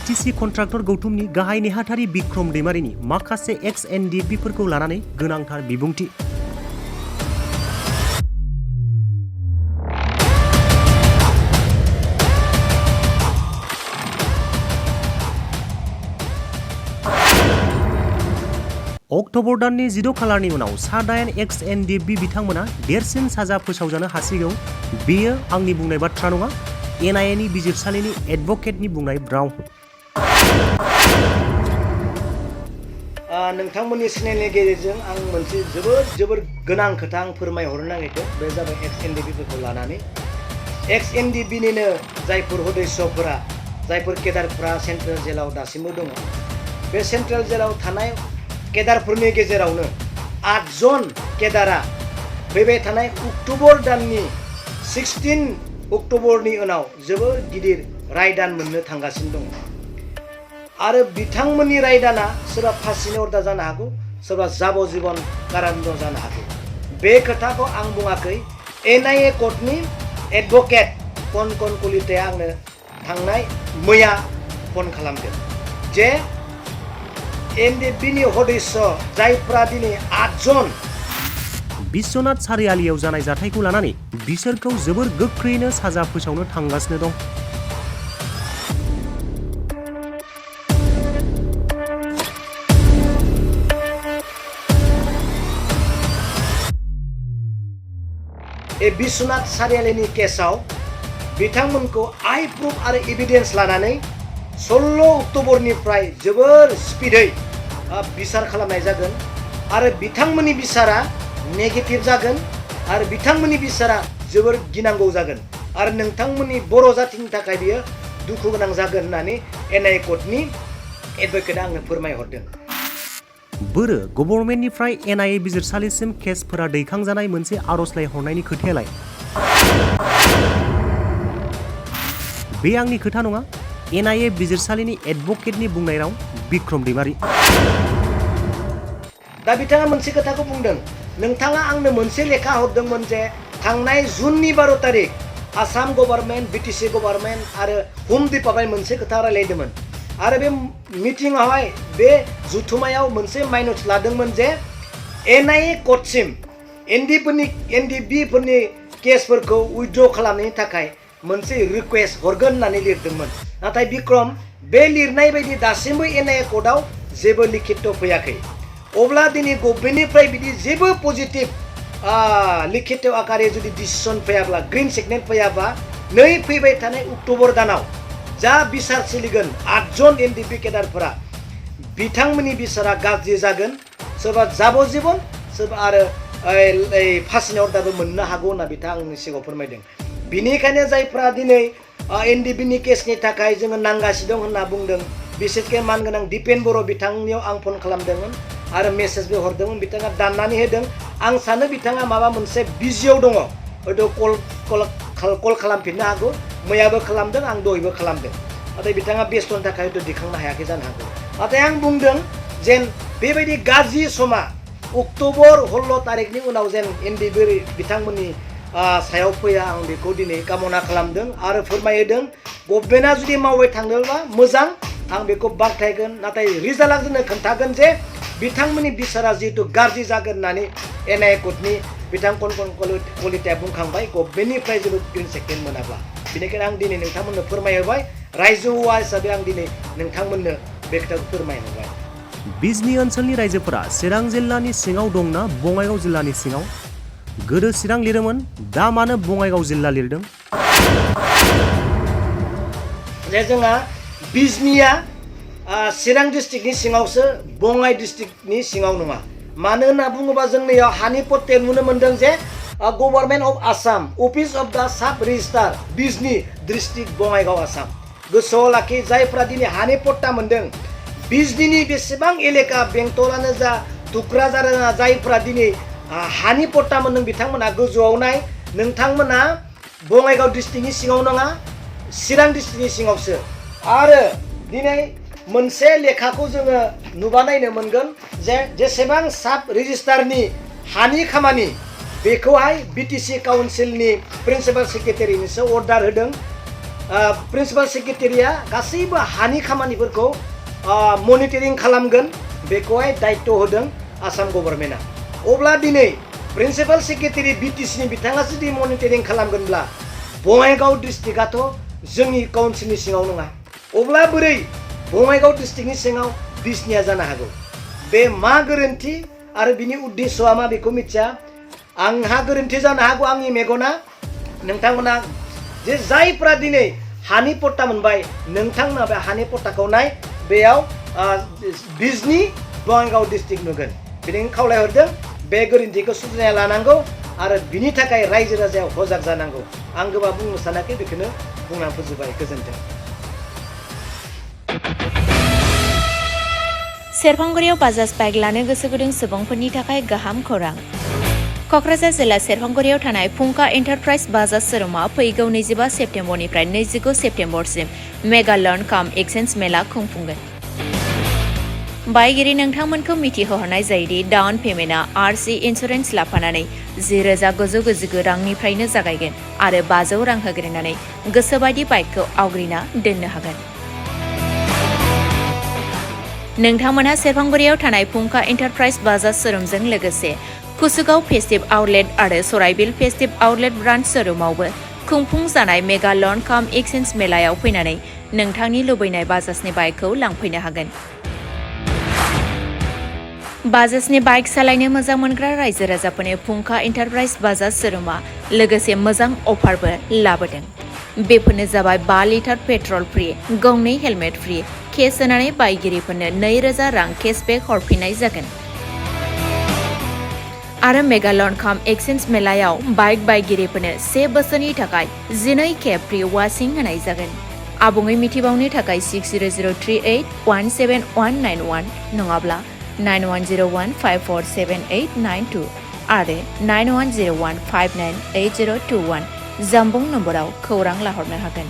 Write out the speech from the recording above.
BTC contractor गौतमनि गाहाय नेहाथारि बिक्रम दैमारिनि माखासे एक्स एनडिएफबिफोरखौ लानानै गोनांथार बिबुंथि। अक्ट'बर दाननि 16 खालारनि उनाव सा-9 एक्स एनडिएफबि बिथांमोना देरसिन साजा फोसावजानो हासिगौ। बेयो आंनि बुंनाय बाथ्रा नङा, एनआइएनि बिजिरसालिनि एडभकेटनि बुंनाय राव। नोंथांमोननि चेनेलनि गेजेरजों आं मोनसे जोबोर गोनां खोथा आं फोरमायहरनो नागिरदों। बे जाबाय एक्स एनडिएफबिफोरखौ लानानै। एक्स एनडिएफबिनिनो जायफोर सदस्यफोरा, जायफोर केडारफोरा सेन्ट्रेल जेलाव दासिमबो दङ, बे सेन्ट्रेल जेलाव थानाय केडारफोरनि गेजेरावनो 8 जन केडारा फैबाय थानाय अक्ट'बर दाननि 16 अक्ट'बरनि उनाव जोबोर गिदिर रायदान मोननो थांगासिनो दङ। आरो बिथांमोननि रायदाना सोरबा फासिनि अर्डार जानो हागौ, सोरबा जाबजीबन कारादन्ड जानो हागौ। बे खोथाखौ आं बुङाखै, एनआइए कर्टनि एडभकेट कनकन कलिताया आंनो थांनाय मैया फन खालामदों जे एनडिएफबिनि सदस्य जायफ्रा दिनै 8 जन बिश्वनाथ सारियालियाव जानाय जाथायखौ लानानै बिसोरखौ जोबोर गोख्रैनो साजा फोसावनो थांगासिनो दं। बिश्वनाथ सारियालिनि केसाव बिथांमोनखौ आइ प्रुफ आरो एभिडेन्स लानानै 16 अक्ट'बरनिफ्राय जोबोर स्पिडै बिसार खालामनाय जागोन। आरो बिथांमोननि बिसारा नेगेटिभ जागोन आरो बिथांमोननि बिसारा जोबोर गिनांगौ जागोन। आरो नोंथांमोननि बर' जातिनि थाखाय बियो दुखु गोनां जागोन होननानै एनआइए कर्टनि एडभकेटआ आंनो फोरमायहरदों। बोरो गभर्नमेन्टनिफ्राय एनआइए बिजिरसालिसिम केसफोरा दैखांजानाय मोनसे आर'जलाइ हरनायनि खोथायालाय? बे आंनि खोथा नङा, एनआइए बिजिरसालिनि एडभकेटनि बुंनाय राव। बिक्रम दैमारि। दा बिथाङा मोनसे खोथाखौ बुंदों, नोंथाङा आंनो मोनसे लेखा हरदोंमोन जे थांनाय जुननि 12 तारिख आसाम गभर्नमेन्ट, बिटिसि गभर्नमेन्ट आरो हम डिपार्टमेन्ट मोनसे खोथा रायलायदोंमोन। आरो बे मिटिंआवहाय, बे जुथुमायाव मोनसे माइन'ट लादोंमोन जे एनआइए कर्टसिम एनडिएफबिफोरनि केसफोरखौ उइथड्र खालामनायनि थाखाय मोनसे रिक्वेस्ट हरगोन होननानै लिरदोंमोन। नाथाय बिक्रम, बे लिरनाय बायदि दासिमबो एनआइए कर्टआव जेबो लिखित फैयाखै। अब्ला दिनै गभर्नमेन्टनिफ्राय बिदि जेबो पजिटिभ लिखित आकारे जुदि डिसिसन फैयाब्ला, ग्रीन सिगनेल फैयाबा, नै फैबाय थानाय अक्ट'बर दानाव जा बिसार सोलिगोन 8 जन एनडिएफबि केडारफोरा, बिथांमोननि बिसारा गाज्रि जागोन। सोरबा जाबजीबन, सोरबा आरो फासिनि अर्डारबो मोननो हागौ होनना बिथाङा आंनि सिगाङाव फोरमायदों। बिनिखायनो जायफ्रा दिनै एनडिएफबिनि केसनि थाखाय जोङो नांगासिनो दं होनना बुंदों, बिसेसके मानगोनां दिपेन बर' बिथांनियाव आं फन खालामदोंमोन आरो मेसेजबो हरदोंमोन। बिथाङा दाननानै होदों। आं सानो बिथाङा माबा मोनसे बिजियाव दङ, हयथ' कल खालामफिननो हागौ। मैयाबो खालामदों, आं दहायबो खालामदों। नाथाय बिथाङा बेस्थ'नि थाखाय हयथ' दिखांनो हायाखै जानो हागौ। नाथाय आं बुंदों जेन बेबायदि गाज्रि समा अक्ट'बर 16 तारिखनि उनाव जेन एनडिएफबि बिथांमोननि सायाव फैया, आं बेखौ दिनै कामना खालामदों आरो फोरमायदों। गभर्नमेन्टआ जुदि मावबाय थाङोब्ला मोजां, आं बेखौ बाख्नायगोन। नाथाय रिजाल्टआ जोंनो खोन्थागोन जे बिथांमोननि बिसारा जिहेतु गाज्रि जागोन होननानै एनआइए कर्टनि बिथां कनकन कलिताया बुंखांबाय, गभर्नमेन्टनिफ्राय जेबो ग्रीन सिगनेल मोनाब्ला। बेनिखायनो आं दिनै नोंथांमोननो फोरमायहोबाय, रायजो हौवा हिसाबै आं दिनै नोंथांमोननो बे खोथाखौ फोरमायहोबाय। बिजनी ओनसोलनि रायजोफोरा चिरां जिल्लानि सिङाव दंना बङाइगाव जिल्लानि सिङाव? गोदो चिरां लिरोमोन, दा मानो बङाइगाव जिल्ला लिरदों? जे जोंहा बिजनीया चिरां डिस्ट्रिक्टनि सिङावसो, बङाइ डिस्ट्रिक्टनि सिङाव नङा। मानो होनना बुङोबा जोंनियाव हानि पट्टे नुनो मोनदों जे government of Assam, office of द साब रेजिस्ट्रार, बिजनी डिस्ट्रिक्ट, बङाइगाव, आसाम। गोसोआव लाखि, जायफ्रा दिनै हानि पट्टा मोनदों, बिजनीनि बेसेबां एलेका, बेंटलानो जा, टुक्राझारानो जा, जायफ्रा दिनै हानि पट्टा मोनदों, बिथांमोना गोजौआव नाय, नोंथांमोना बङाइगाव डिस्ट्रिक्टनि सिङाव नङा, चिरां डिस्ट्रिक्टनि सिङावसो। आरो दिनै मोनसे लेखाखौ जोङो नुबा नायनो मोनगोन जे जेसेबां साब रेजिस्ट्रारनि हानि खामानि, बेखौहाय बिटिसि काउन्सिलनि प्रिन्सिपाल सेक्रेटारिनिसो अर्डार होदों। प्रिन्सिपाल सेक्रेटारिया गासैबो हानि खामानिफोरखौ मनिटरिं खालामगोन बेखौहाय दायित्व होदों आसाम गभर्नमेन्टआ। अब्ला दिनै प्रिन्सिपाल सेक्रेटारि बिटिसिनि बिथाङा जुदि मनिटरिं खालामगोनब्ला बङाइगाव डिस्ट्रिक्टआथ' जोंनि काउन्सिलनि सिङाव नङा। अब्ला बोरै बङाइगाव डिस्ट्रिक्टनि सिङाव बिजनिया जानो हागौ? बे मा गोरोन्थि आरो बिनि उद्देश्यआ मा बेखौ मिथिया। आंहा गोरोन्थि जानो हागौ आंनि मेगना। नोंथांमोना जे जायफ्रा दिनै हानि पट्टा मोनबाय नोंथांमोना बे हानि पट्टाखौ नाय, बेयाव बिजनि बङाइगाव डिस्ट्रिक्ट नुगोन। बेनिखायनो खावलायहरदों बे गोरोन्थिखौ सुद्रायना लानांगौ आरो बिनि थाखाय रायजो राजाया सजाग जानांगौ। आं गोबां बुंनो सानाखै, बेखौनो बुंना फोजोबबाय। गोजोन्थों। सेरफांगुरियाव बाजाज बाइक लानो गोसो गुदुं सुबुंफोरनि थाखाय गाहाम खौरां। क'क्राझार जिल्ला सेरफांगुरियाव थानाय फुंखा एन्टारप्राइज बाजाज शोरुमा फैगौ 25 सेप्तेम्बरनिफ्राय 29 सेप्तेम्बरसिम मेगा लर्न काम एक्सचेन्ज मेला खुंफुंगोन। बायगिरि नोंथांमोनखौ मिथिहोहरनाय जायोदि डाउन पेमेन्टआ आरसि इन्सुरेन्स लाफानानै 10,999 रांनिफ्रायनो जागायगोन आरो 500 रां होग्रोनानै गोसोबायदि बाइकखौ आवग्रिना दोननो हागोन। नोंथांमोनहा सेरफांगुरियाव थानाय फुंखा एन्टारप्राइज बाजाज शोरुमजों लोगोसे कुसुगाव फेस्टिभ आउटलेट आरो सराइबिल फेस्टिभ आउटलेट ब्रान्च शोरुमावबो खुंफुंजानाय मेगा लर्न काम एक्सचेन्ज मेलायाव फैनानै नोंथांनि लुबैनाय बाजाजनि बाइकखौ लांफैनो हागोन। बाजाजनि बाइक सालायनो मोजां मोनग्रा रायजो राजाफोरनो फुंखा एन्टारप्राइज बाजाज शोरुमा लोगोसे मोजां अफारबो लाबोदों। बेफोरनो जाबाय 5 लिटार पेट्रल फ्रि, गंनै हेलमेट फ्रि, केस होनानै बायगिरिफोरनो 2,000 रां केसबेक हरफिननाय जागोन। आरो मेगा लर्न काम एक्सचेन्ज मेलायाव बाइक बायगिरिफोरनो 1 बोसोरनि थाखाय 12 खेब फ्रि वाशिं होनाय जागोन। आबुङै मिथिबावनो थाखाय 6003817191 नङाब्ला 9101547892 आरो 9101598021 जानबुं नम्बराव खौरां लाहरनो हागोन।